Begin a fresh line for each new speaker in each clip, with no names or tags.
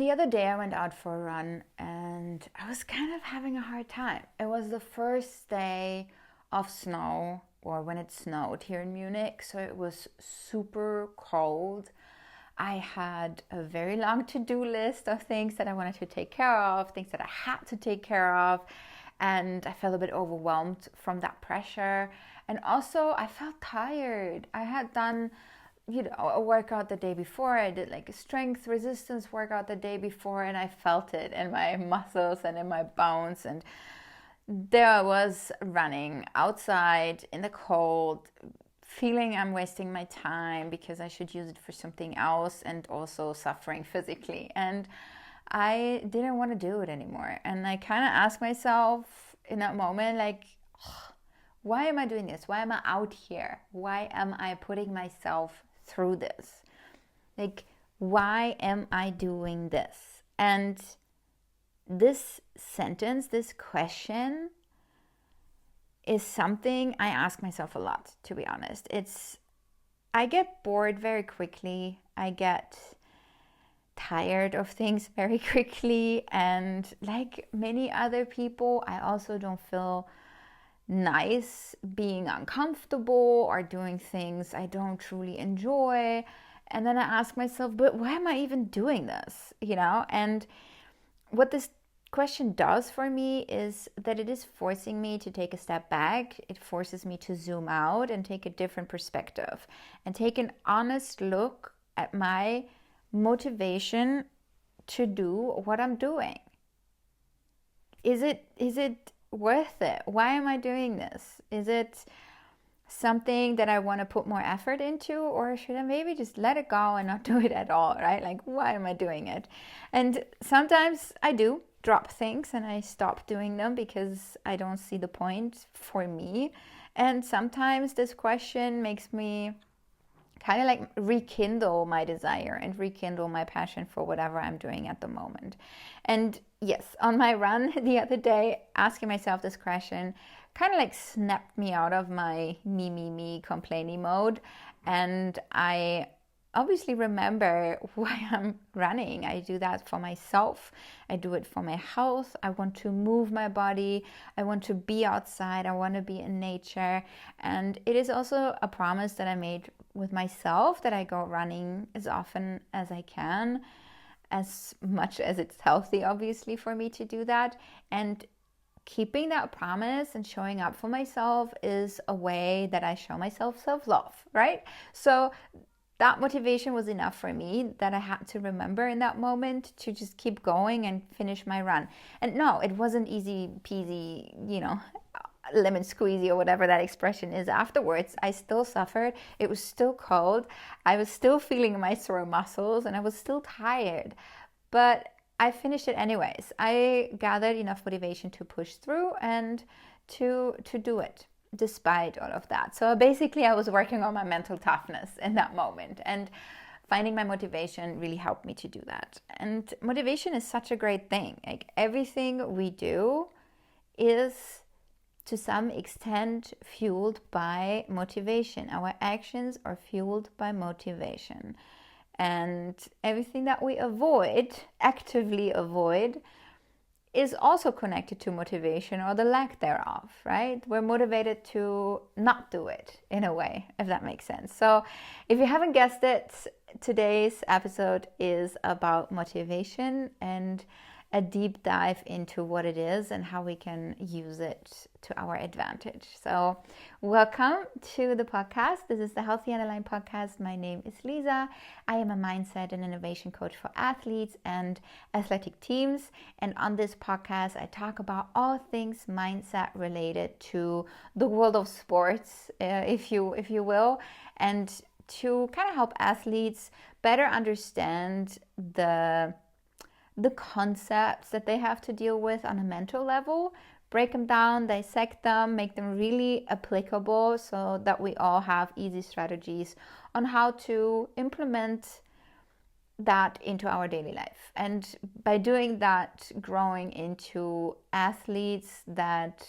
the other day I went out for a run and I was kind of having a hard time. It was the first day of snow, or when it snowed here in Munich, so it was super cold. I had a very long to-do list of things that I wanted to take care of, things that I had to take care of, and I felt a bit overwhelmed from that pressure. And also I felt tired. I had done a workout the day before. I did like a strength resistance workout the day before, and I felt it in my muscles and in my bones. And there I was running outside in the cold, feeling I'm wasting my time because I should use it for something else, and also suffering physically. And I didn't want to do it anymore. And I kind of asked myself in that moment, like, why am I doing this? Why am I out here? Why am I putting myself through this? Like, why am I doing this? And this sentence, this question is something I ask myself a lot, to be honest. I get bored very quickly. I get tired of things very quickly. And like many other people, I also don't feel nice being uncomfortable or doing things I don't truly enjoy. And then I ask myself, but why am I even doing this? And what this question does for me is that it is forcing me to take a step back. It forces me to zoom out and take a different perspective and take an honest look at my motivation to do what I'm doing. Is it worth it? Why am I doing this? Is it something that I want to put more effort into, or should I maybe just let it go and not do it at all, right? Like, why am I doing it? And sometimes I do drop things and I stop doing them because I don't see the point for me. And sometimes this question makes me kind of like rekindle my desire and rekindle my passion for whatever I'm doing at the moment. And yes, on my run the other day, asking myself this question kind of like snapped me out of my me complaining mode. And I obviously remember why I'm running. I do that for myself. I do it for my health. I want to move my body. I want to be outside. I want to be in nature. And it is also a promise that I made with myself that I go running as often as I can, as much as it's healthy, obviously, for me to do that. And keeping that promise and showing up for myself is a way that I show myself self-love, right? So that motivation was enough for me that I had to remember in that moment to just keep going and finish my run. And no, it wasn't easy peasy, lemon squeezy or whatever that expression is afterwards. I still suffered. It was still cold. I was still feeling my sore muscles and I was still tired. But I finished it anyways. I gathered enough motivation to push through and to do it despite all of that. So basically I was working on my mental toughness in that moment, and finding my motivation really helped me to do that. And motivation is such a great thing. Like, everything we do is to some extent fueled by motivation. Our actions are fueled by motivation. And everything that we actively avoid, is also connected to motivation or the lack thereof, right? We're motivated to not do it in a way, if that makes sense. So if you haven't guessed it, today's episode is about motivation and a deep dive into what it is and how we can use it to our advantage. So welcome to the podcast. This is the Healthy and Aligned podcast. My name is Lisa. I am a mindset and innovation coach for athletes and athletic teams. And on this podcast, I talk about all things mindset related to the world of sports, if you will, and to kind of help athletes better understand the concepts that they have to deal with on a mental level, break them down, dissect them, make them really applicable so that we all have easy strategies on how to implement that into our daily life. And by doing that, growing into athletes that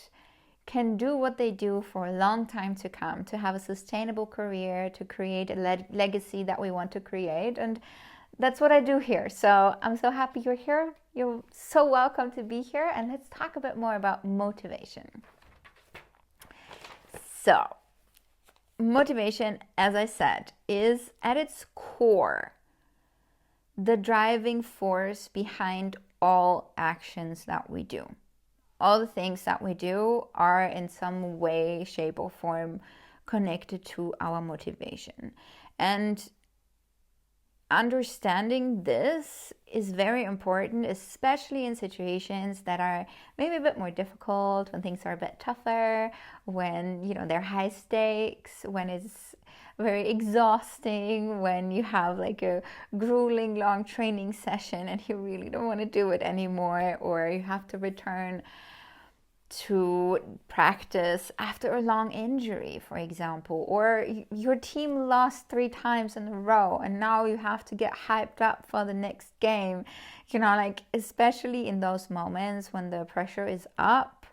can do what they do for a long time to come, to have a sustainable career, to create a legacy that we want to create. And that's what I do here. So I'm so happy you're here. You're so welcome to be here. And let's talk a bit more about motivation. So motivation, as I said, is at its core the driving force behind all actions that we do. All the things that we do are in some way, shape, or form connected to our motivation. And understanding this is very important, especially in situations that are maybe a bit more difficult, when things are a bit tougher, when they're high stakes, when it's very exhausting, when you have like a grueling long training session and you really don't want to do it anymore, or you have to return to practice after a long injury, for example, or your team lost 3 times in a row and now you have to get hyped up for the next game. Like especially in those moments when the pressure is up,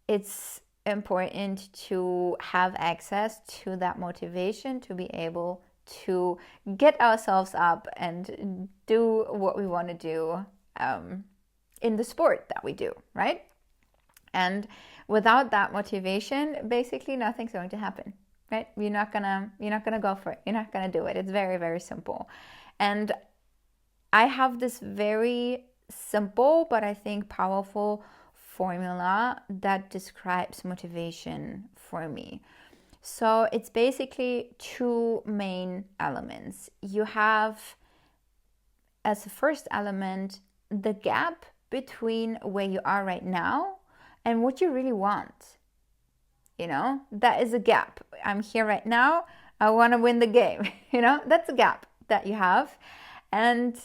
it's important to have access to that motivation to be able to get ourselves up and do what we want to do in the sport that we do, right? And without that motivation, basically nothing's going to happen, right? You're not gonna go for it. You're not gonna do it. It's very, very simple. And I have this very simple, but I think powerful formula that describes motivation for me. So it's basically 2 main elements. You have, as the first element, the gap between where you are right now and what you really want. That is a gap. I'm here right now. I want to win the game. That's a gap that you have. And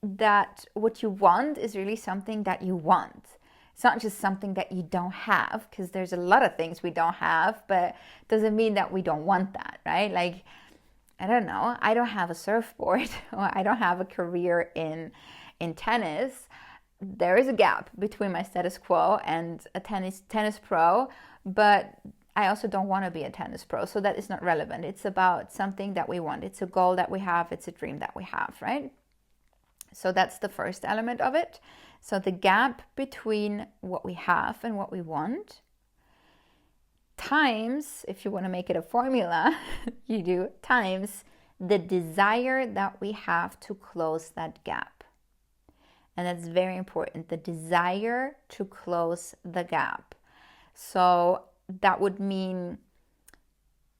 that what you want is really something that you want. It's not just something that you don't have, because there's a lot of things we don't have, but it doesn't mean that we don't want that, right? Like, I don't know, I don't have a surfboard, or I don't have a career in tennis. There is a gap between my status quo and a tennis pro, but I also don't want to be a tennis pro, so that is not relevant. It's about something that we want. It's a goal that we have. It's a dream that we have, right? So that's the first element of it. So the gap between what we have and what we want, times, if you want to make it a formula, you do times the desire that we have to close that gap. And that's very important, the desire to close the gap. So that would mean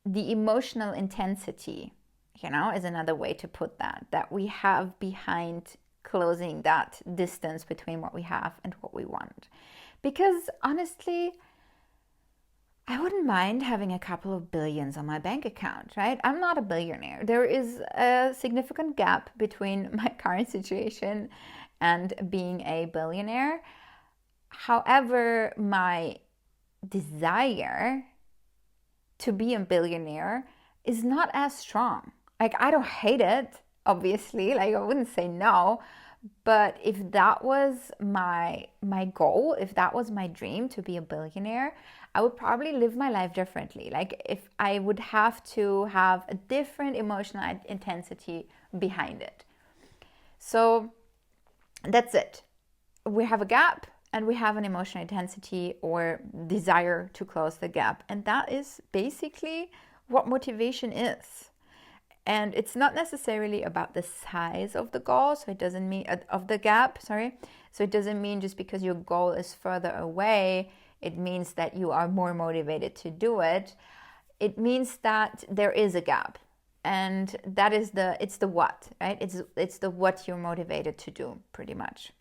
the emotional intensity, is another way to put that we have behind closing that distance between what we have and what we want. Because honestly, I wouldn't mind having a couple of billions on my bank account, right? I'm not a billionaire. There is a significant gap between my current situation and being a billionaire. However, my desire to be a billionaire is not as strong. Like, I don't hate it, obviously. Like, I wouldn't say no. But if that was my goal, if that was my dream to be a billionaire, I would probably live my life differently. Like, if I would have to have a different emotional intensity behind it. So that's it. We have a gap and we have an emotional intensity or desire to close the gap. And that is basically what motivation is. And it's not necessarily about the size of the goal, so it doesn't mean of the gap, sorry. So it doesn't mean just because your goal is further away, it means that you are more motivated to do it. It means that there is a gap. And that is it's the what, right? It's the what you're motivated to do, pretty much.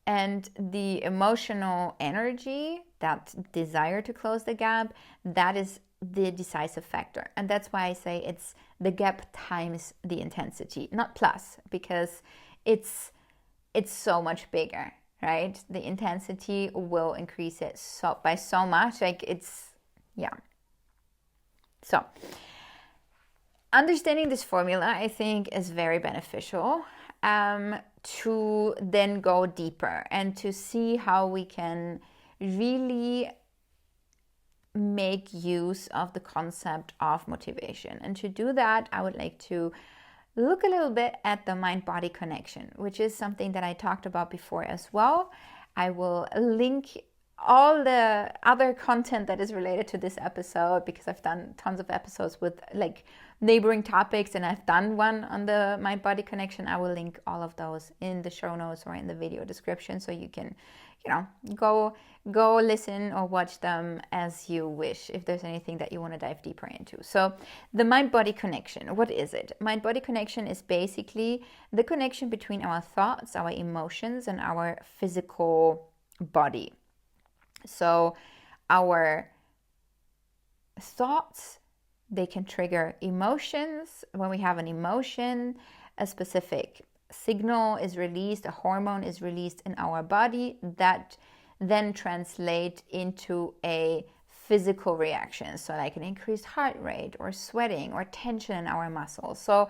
And the emotional energy, that desire to close the gap, that is the decisive factor. And that's why I say it's the gap times the intensity, not plus, because it's so much bigger, right? The intensity will increase it by so much. Like, yeah. So understanding this formula, I think, is very beneficial to then go deeper and to see how we can really make use of the concept of motivation. And to do that, I would like to look a little bit at the mind-body connection, which is something that I talked about before as well. I will link all the other content that is related to this episode, because I've done tons of episodes with like neighboring topics, and I've done one on the mind-body connection. I will link all of those in the show notes or in the video description, so you can, go listen or watch them as you wish, if there's anything that you want to dive deeper into. So the mind-body connection, what is it? Mind-body connection is basically the connection between our thoughts, our emotions, and our physical body. So our thoughts, they can trigger emotions. When we have an emotion, a specific signal is released, a hormone is released in our body that then translate into a physical reaction. So like an increased heart rate or sweating or tension in our muscles. So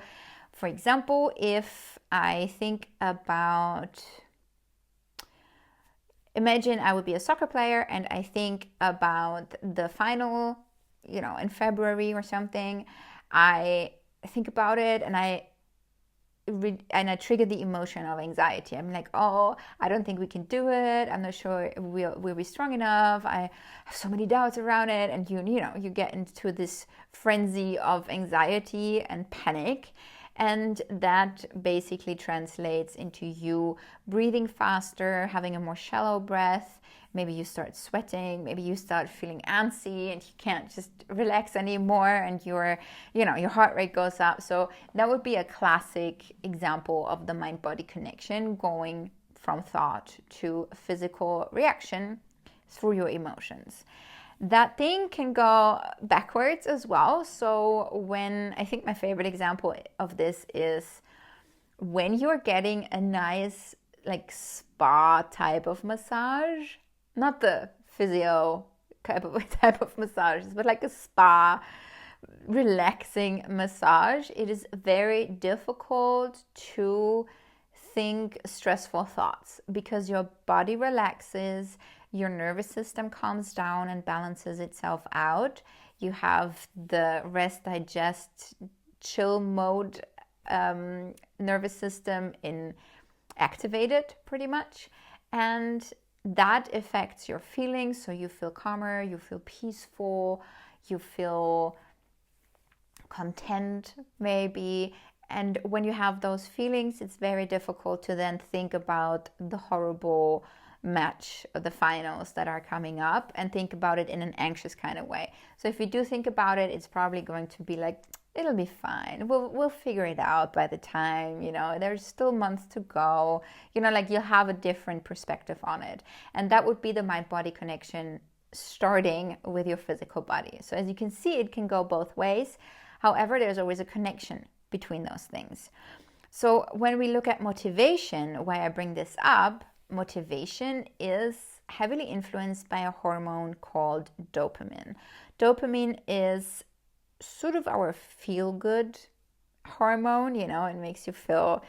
for example, if I think about, imagine I would be a soccer player and I think about the final, in February or something. I think about it and I trigger the emotion of anxiety. I'm like, oh, I don't think we can do it. I'm not sure we'll be strong enough. I have so many doubts around it. And you get into this frenzy of anxiety and panic. And that basically translates into you breathing faster, having a more shallow breath. Maybe you start sweating, maybe you start feeling antsy and you can't just relax anymore, and your heart rate goes up. So that would be a classic example of the mind-body connection, going from thought to physical reaction through your emotions. That thing can go backwards as well. So I think my favorite example of this is when you're getting a nice like spa type of massage, not the physio type of massages, but like a spa relaxing massage. It is very difficult to think stressful thoughts because your body relaxes, your nervous system calms down and balances itself out. You have the rest, digest, chill mode nervous system activated pretty much, and that affects your feelings. So you feel calmer, you feel peaceful, you feel content maybe. And when you have those feelings, it's very difficult to then think about the horrible match of the finals that are coming up and think about it in an anxious kind of way. So if you do think about it, it's probably going to be like, it'll be fine. We'll figure it out by the time, there's still months to go. Like you'll have a different perspective on it. And that would be the mind-body connection, starting with your physical body. So as you can see, it can go both ways. However, there's always a connection between those things. So when we look at motivation, why I bring this up, motivation is heavily influenced by a hormone called dopamine. Dopamine is sort of our feel-good hormone, it makes you feel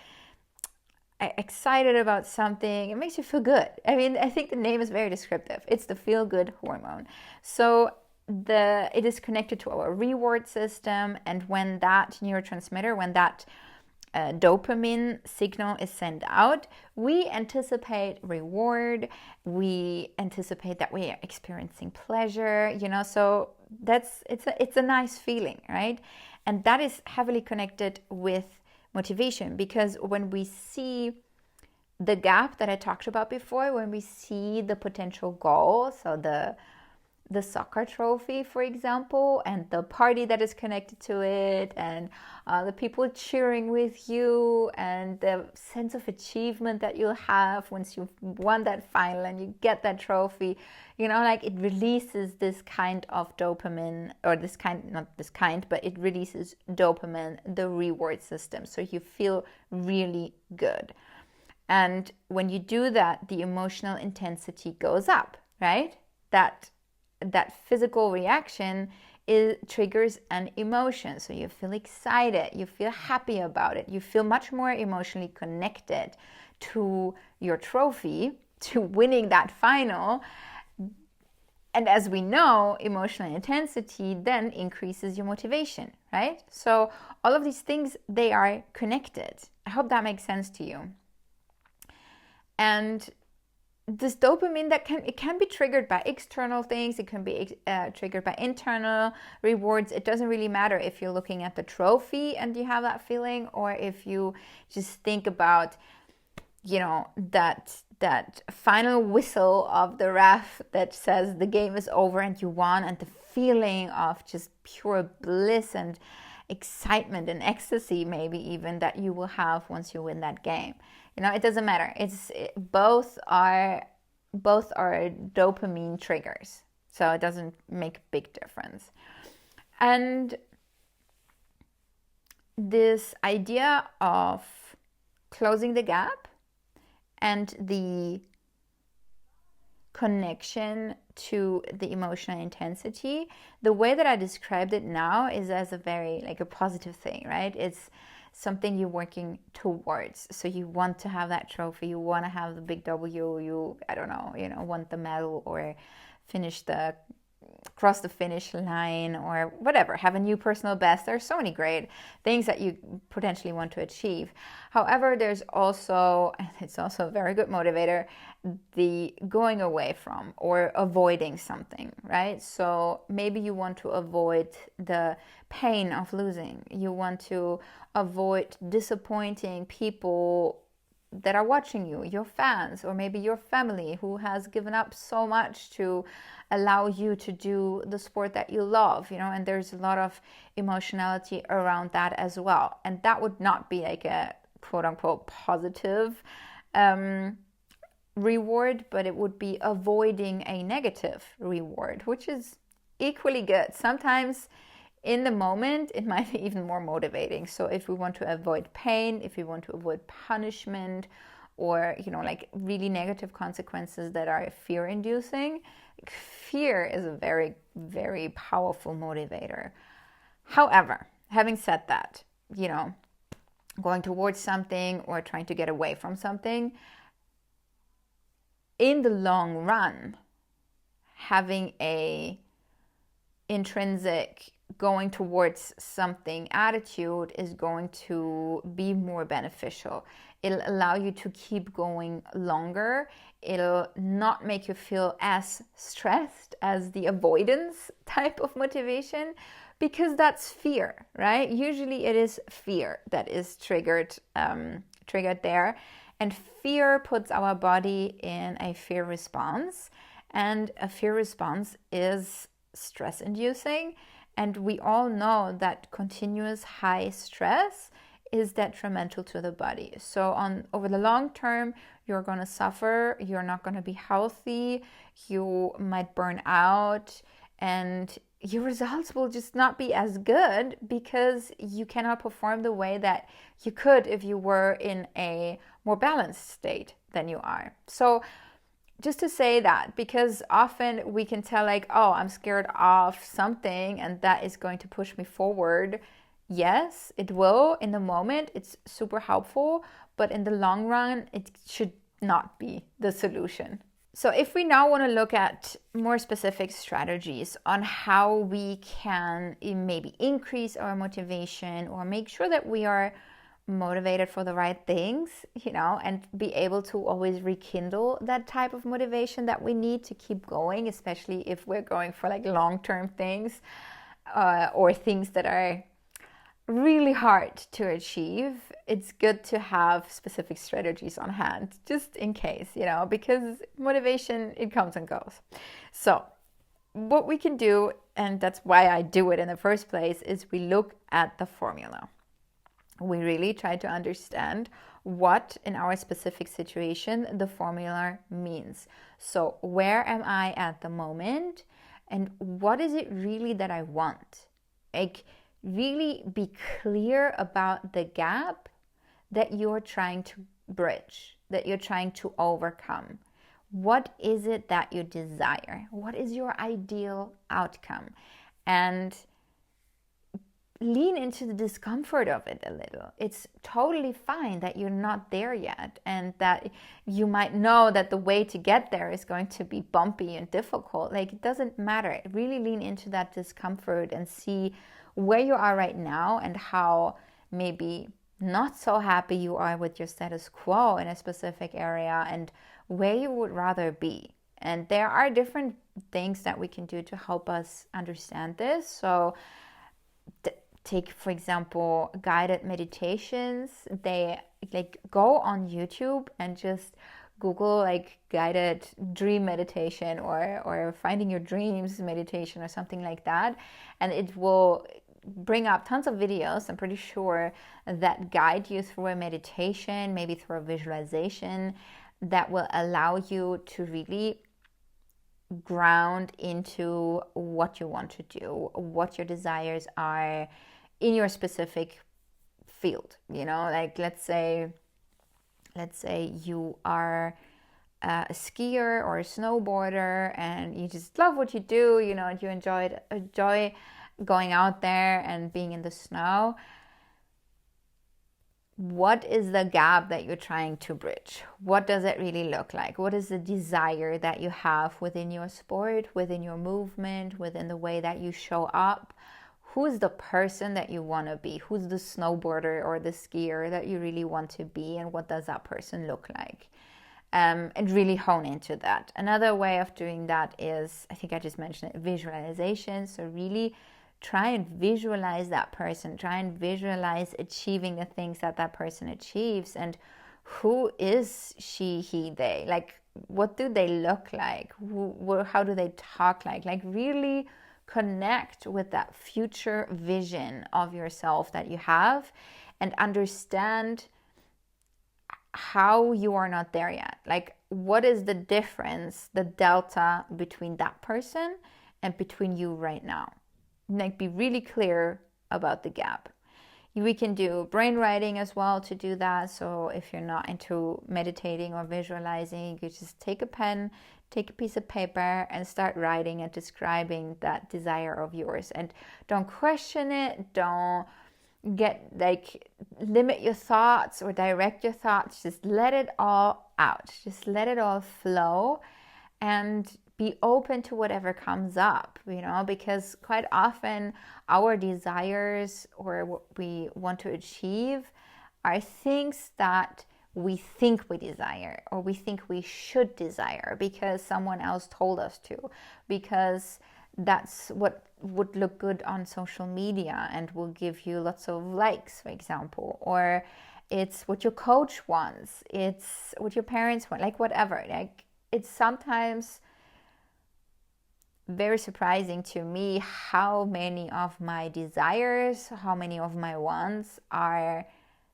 excited about something. It makes you feel good. I think the name is very descriptive. It's the feel-good hormone. So it is connected to our reward system, and when that neurotransmitter, when that dopamine signal is sent out, we anticipate reward, we anticipate that we are experiencing pleasure, so it's a nice feeling, right? And that is heavily connected with motivation, because when we see the gap that I talked about before, when we see the potential goal, so the soccer trophy, for example, and the party that is connected to it, and the people cheering with you, and the sense of achievement that you'll have once you've won that final and you get that trophy, it releases this kind of dopamine, or it releases dopamine, the reward system. So you feel really good. And when you do that, the emotional intensity goes up, right? That physical reaction triggers an emotion. So you feel excited, you feel happy about it, you feel much more emotionally connected to your trophy, to winning that final. And as we know, emotional intensity then increases your motivation, right? So all of these things, they are connected. I hope that makes sense to you. And this dopamine, it can be triggered by external things. It can be triggered by internal rewards. It doesn't really matter if you're looking at the trophy and you have that feeling, or if you just think about, that final whistle of the ref that says the game is over and you won, and the feeling of just pure bliss and excitement and ecstasy, maybe even, that you will have once you win that game. It doesn't matter. Both are dopamine triggers, so it doesn't make a big difference. And this idea of closing the gap and the connection to the emotional intensity, the way that I described it now is as a very a positive thing, right? It's something you're working towards. So you want to have that trophy, you want to have the big W, you want the medal, or cross the finish line, or whatever, have a new personal best. There's so many great things that you potentially want to achieve. However, it's also a very good motivator, the going away from or avoiding something, right? So maybe you want to avoid the pain of losing. You want to avoid disappointing people that are watching you, your fans, or maybe your family, who has given up so much to allow you to do the sport that you love, and there's a lot of emotionality around that as well. And that would not be a quote unquote positive reward, but it would be avoiding a negative reward, which is equally good. Sometimes in the moment, it might be even more motivating. So if we want to avoid pain, if we want to avoid punishment, or, really negative consequences that are fear-inducing, fear is a very, very powerful motivator. However, having said that, going towards something or trying to get away from something, in the long run, having a intrinsic going towards something attitude is going to be more beneficial. It'll allow you to keep going longer. It'll not make you feel as stressed as the avoidance type of motivation, because that's fear, right? Usually it is fear that is triggered there, and fear puts our body in a fear response, and a fear response is stress inducing. And we all know that continuous high stress is detrimental to the body. So over the long term, you're going to suffer, you're not going to be healthy, you might burn out, and your results will just not be as good, because you cannot perform the way that you could if you were in a more balanced state than you are. So just to say that, because often we can tell I'm scared of something and that is going to push me forward. Yes, it will. In the moment, it's super helpful, but in the long run, it should not be the solution. So if we now want to look at more specific strategies on how we can maybe increase our motivation, or make sure that we are motivated for the right things, and be able to always rekindle that type of motivation that we need to keep going, especially if we're going for long-term things, or things that are really hard to achieve. It's good to have specific strategies on hand, just in case, because motivation, it comes and goes. So what we can do, and that's why I do it in the first place, is we look at the formula. We really try to understand what, in our specific situation, the formula means. So where am I at the moment, and what is it really that I want? Really be clear about the gap that you're trying to bridge, that you're trying to overcome. What is it that you desire? What is your ideal outcome? And lean into the discomfort of it a little. It's totally fine that you're not there yet, and that you might know that the way to get there is going to be bumpy and difficult. Like, it doesn't matter. Really lean into that discomfort and see where you are right now and how maybe not so happy you are with your status quo in a specific area, and where you would rather be. And there are different things that we can do to help us understand this. So take, for example, guided meditations. They like go on YouTube and just Google like guided dream meditation or finding your dreams meditation or something like that, and it will bring up tons of videos, I'm pretty sure, that guide you through a meditation, maybe through a visualization, that will allow you to really ground into what you want to do, what your desires are in your specific field. You know, like let's say you are a skier or a snowboarder and you just love what you do, you know, and you enjoy going out there and being in the snow. What is the gap that you're trying to bridge? What does it really look like? What is the desire that you have within your sport, within your movement, within the way that you show up? Who is the person that you want to be? Who's the snowboarder or the skier that you really want to be? And what does that person look like? And really hone into that. Another way of doing that is, I think I just mentioned it, visualization. So really try and visualize that person. Try and visualize achieving the things that that person achieves. And who is she, he, they? Like, what do they look like? How do they talk like? Like, really connect with that future vision of yourself that you have, and understand how you are not there yet. Like, what is the difference, the delta between that person and between you right now? Like, be really clear about the gap. We can do brain writing as well to do that. So if you're not into meditating or visualizing, you just take a pen, take a piece of paper and start writing and describing that desire of yours. And don't question it. Don't limit your thoughts or direct your thoughts. Just let it all out. Just let it all flow and be open to whatever comes up, you know, because quite often our desires or what we want to achieve are things that we think we desire, or we think we should desire because someone else told us to, because that's what would look good on social media and will give you lots of likes, for example, or it's what your coach wants, it's what your parents want, like whatever. Like, it's sometimes very surprising to me how many of my desires, how many of my wants are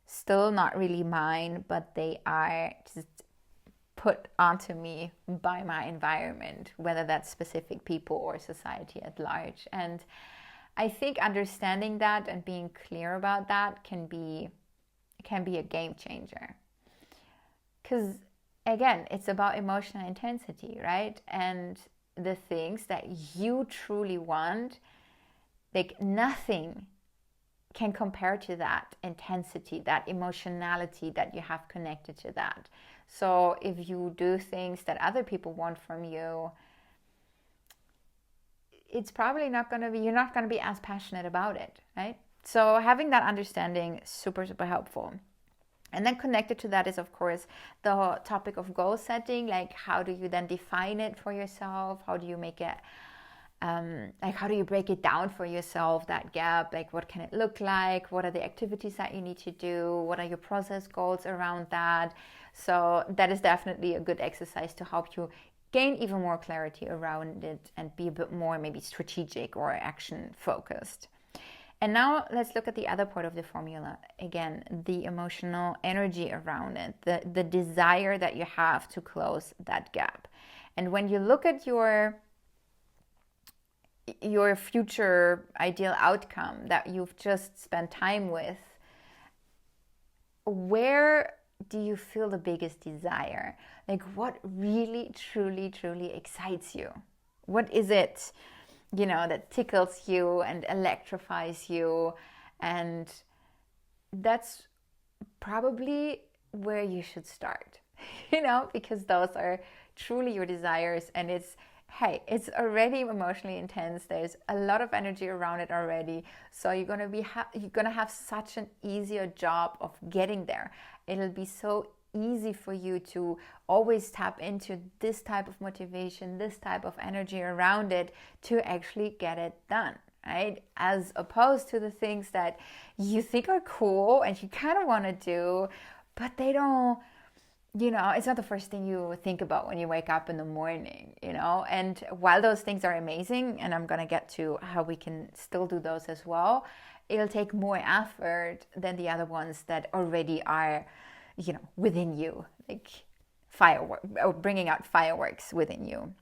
still not really mine, but they are just put onto me by my environment, whether that's specific people or society at large. And I think understanding that and being clear about that can be a game changer. Because again, it's about emotional intensity, right? And the things that you truly want, like nothing can compare to that intensity, that emotionality that you have connected to that. So if you do things that other people want from you, it's probably not going to be, you're not going to be as passionate about it, right? So having that understanding is super, super helpful. And then connected to that is, of course, the topic of goal setting. Like, how do you then define it for yourself? How do you make it, how do you break it down for yourself, that gap? Like, what can it look like? What are the activities that you need to do? What are your process goals around that? So that is definitely a good exercise to help you gain even more clarity around it and be a bit more maybe strategic or action focused. And now let's look at the other part of the formula. Again, the emotional energy around it, the desire that you have to close that gap. And when you look at your future ideal outcome that you've just spent time with, where do you feel the biggest desire? Like, what really, truly, truly excites you? What is it, you know, that tickles you and electrifies you And that's probably where you should start, because those are truly your desires. And it's already emotionally intense. There's a lot of energy around it already. So you're gonna have such an easier job of getting there. It'll be so easy for you to always tap into this type of motivation, this type of energy around it to actually get it done, right? As opposed to the things that you think are cool and you kind of want to do, but they don't, it's not the first thing you think about when you wake up in the morning, And while those things are amazing, and I'm going to get to how we can still do those as well, it'll take more effort than the other ones that already are, within you, like firework or bringing out fireworks within you.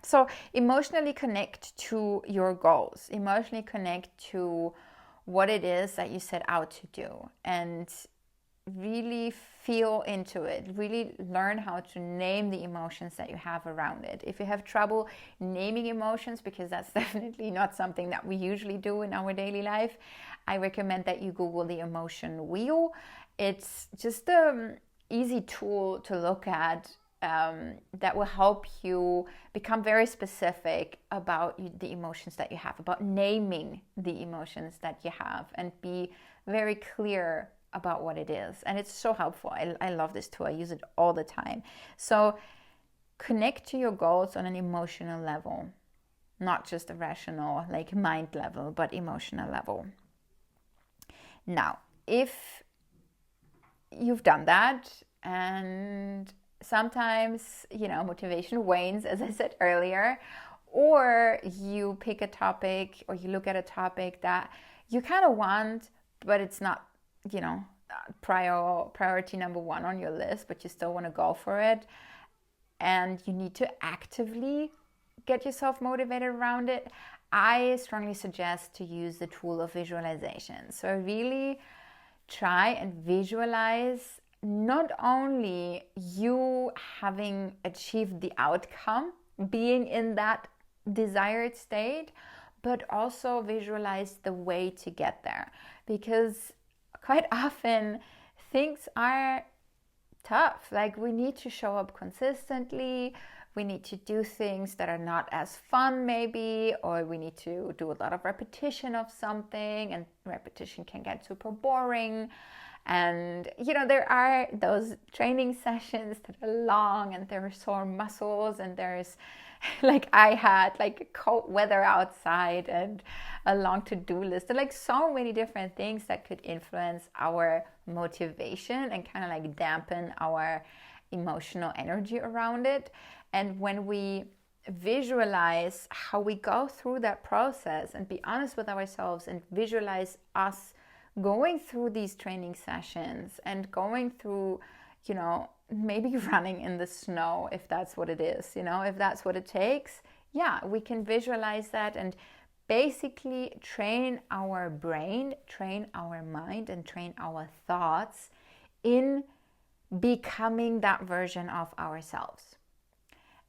So emotionally connect to your goals, emotionally connect to what it is that you set out to do, and really feel into it. Really learn how to name the emotions that you have around it. If you have trouble naming emotions, because that's definitely not something that we usually do in our daily life, I recommend that you Google the emotion wheel. It's just an easy tool to look at that will help you become very specific about the emotions that you have, about naming the emotions that you have, and be very clear about what it is. And it's so helpful. I love this tool. I use it all the time. So connect to your goals on an emotional level, not just a rational, like mind level, but emotional level. Now, if you've done that, and sometimes, motivation wanes, as I said earlier, or you pick a topic or you look at a topic that you kind of want, but it's not, priority number one on your list, but you still want to go for it, and you need to actively get yourself motivated around it, I strongly suggest to use the tool of visualization. So really try and visualize not only you having achieved the outcome, being in that desired state, but also visualize the way to get there. Because quite often things are tough. Like, we need to show up consistently. We need to do things that are not as fun maybe, or we need to do a lot of repetition of something, and repetition can get super boring. And, there are those training sessions that are long, and there are sore muscles, and there's, like, I had like cold weather outside and a long to-do list, and like so many different things that could influence our motivation and kind of like dampen our emotional energy around it. And when we visualize how we go through that process and be honest with ourselves and visualize us going through these training sessions and going through, maybe running in the snow, if that's what it is, if that's what it takes, we can visualize that and basically train our brain, train our mind, and train our thoughts in becoming that version of ourselves.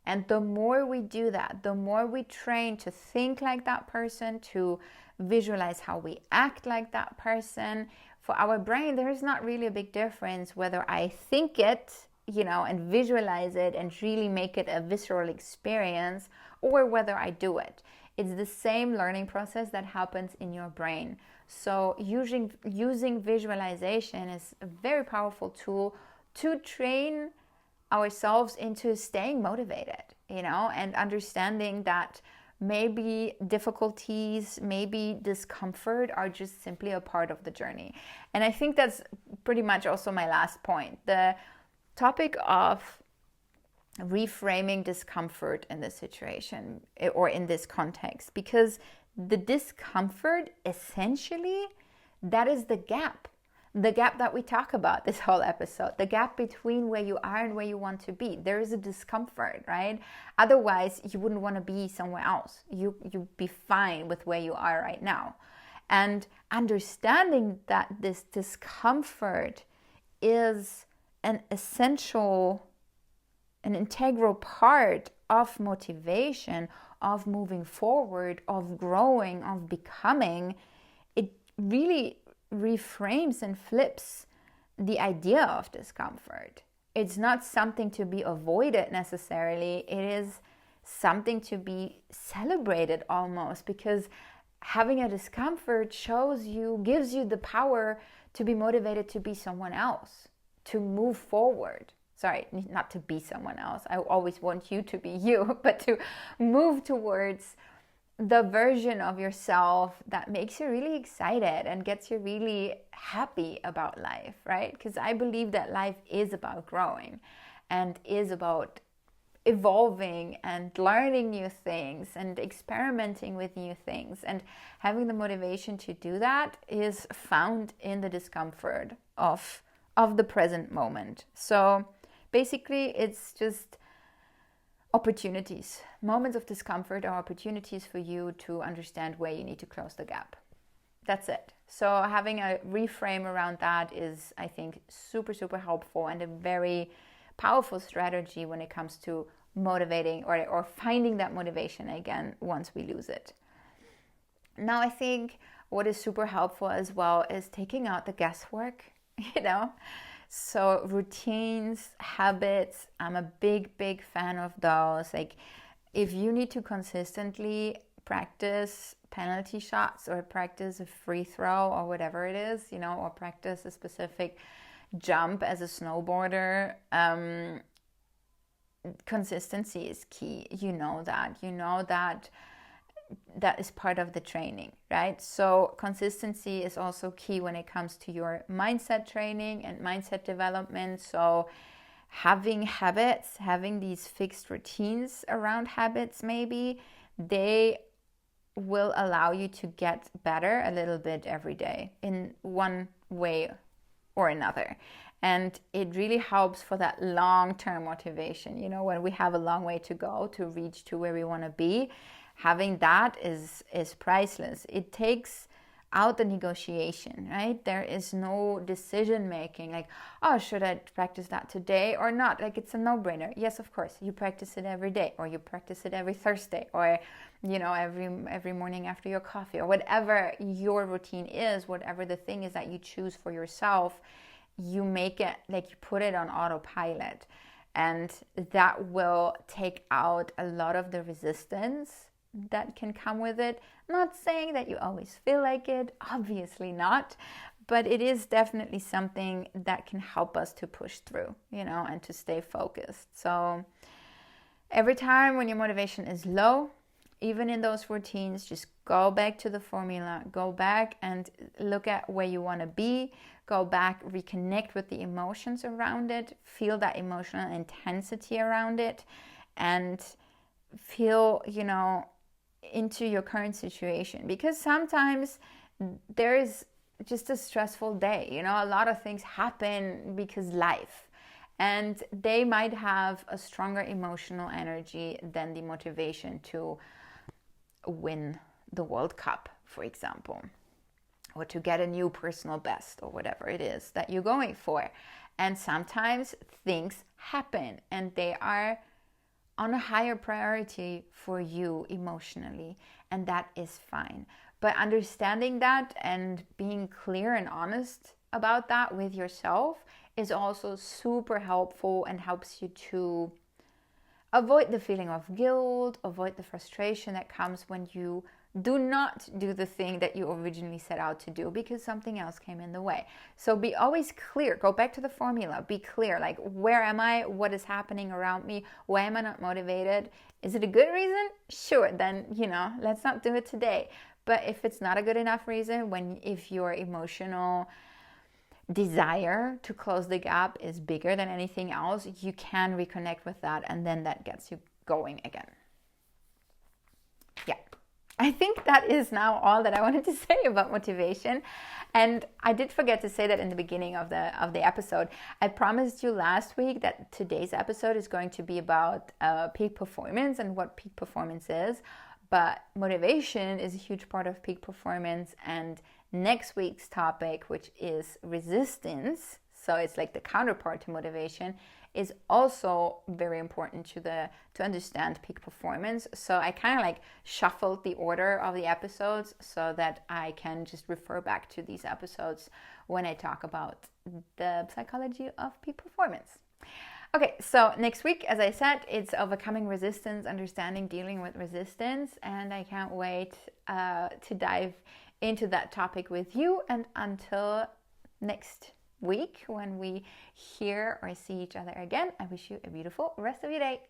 And the more we do that, the more we train to think like that person, to visualize how we act like that person. For our brain, there is not really a big difference whether I think it, and visualize it and really make it a visceral experience, or whether I do it. It's the same learning process that happens in your brain. So using visualization is a very powerful tool to train ourselves into staying motivated, and understanding that maybe difficulties, maybe discomfort are just simply a part of the journey. And I think that's pretty much also my last point. The topic of reframing discomfort in this situation or in this context, because the discomfort, essentially, that is the gap that we talk about this whole episode, the gap between where you are and where you want to be. There is a discomfort, right? Otherwise, you wouldn't want to be somewhere else. You'd be fine with where you are right now. And understanding that this discomfort is an essential, an integral part of motivation of moving forward, of growing, of becoming, it really reframes and flips the idea of discomfort. It's not something to be avoided necessarily. It is something to be celebrated almost, because having a discomfort gives you the power to be motivated to be someone else, to move forward. Sorry, not to be someone else. I always want you to be you, but to move towards the version of yourself that makes you really excited and gets you really happy about life, right? Because I believe that life is about growing and is about evolving and learning new things and experimenting with new things. And having the motivation to do that is found in the discomfort of the present moment. So basically, it's just opportunities. Moments of discomfort are opportunities for you to understand where you need to close the gap. That's it. So having a reframe around that is, I think, super, super helpful and a very powerful strategy when it comes to motivating or finding that motivation again once we lose it. Now, I think what is super helpful as well is taking out the guesswork, So routines, habits, I'm a big, big fan of those. Like if you need to consistently practice penalty shots or practice a free throw or whatever it is, or practice a specific jump as a snowboarder, consistency is key. You know that is part of the training, right? So consistency is also key when it comes to your mindset training and mindset development. So having habits, having these fixed routines around habits, maybe they will allow you to get better a little bit every day in one way or another. And it really helps for that long-term motivation. When we have a long way to go to reach to where we want to be, having that is priceless. It takes out the negotiation, right? There is no decision making like, oh, should I practice that today or not? Like it's a no-brainer. Yes, of course. You practice it every day, or you practice it every Thursday, or every morning after your coffee, or whatever your routine is, whatever the thing is that you choose for yourself, you make it like you put it on autopilot, and that will take out a lot of the resistance that can come with it. Not saying that you always feel like it, obviously not, but it is definitely something that can help us to push through, and to stay focused. So every time when your motivation is low, even in those routines, just go back to the formula, go back and look at where you want to be, go back, reconnect with the emotions around it, feel that emotional intensity around it, and feel, into your current situation. Because sometimes there is just a stressful day, a lot of things happen because life, and they might have a stronger emotional energy than the motivation to win the World Cup, for example, or to get a new personal best, or whatever it is that you're going for. And sometimes things happen and they are on a higher priority for you emotionally, and that is fine. But understanding that and being clear and honest about that with yourself is also super helpful and helps you to avoid the feeling of guilt, avoid the frustration that comes when you do not do the thing that you originally set out to do because something else came in the way. So be always clear. Go back to the formula. Be clear. Like, where am I? What is happening around me? Why am I not motivated? Is it a good reason? Sure. Then, let's not do it today. But if it's not a good enough reason, if your emotional desire to close the gap is bigger than anything else, you can reconnect with that, and then that gets you going again. Yeah. I think that is now all that I wanted to say about motivation. And I did forget to say that in the beginning of the episode. I promised you last week that today's episode is going to be about peak performance and what peak performance is. But motivation is a huge part of peak performance. And next week's topic, which is resistance, so it's like the counterpart to motivation, is also very important to understand peak performance. So I kind of like shuffled the order of the episodes so that I can just refer back to these episodes when I talk about the psychology of peak performance. Okay, so next week, as I said, it's overcoming resistance, understanding, dealing with resistance, and I can't wait to dive into that topic with you. And until next week, when we hear or see each other again, I wish you a beautiful rest of your day.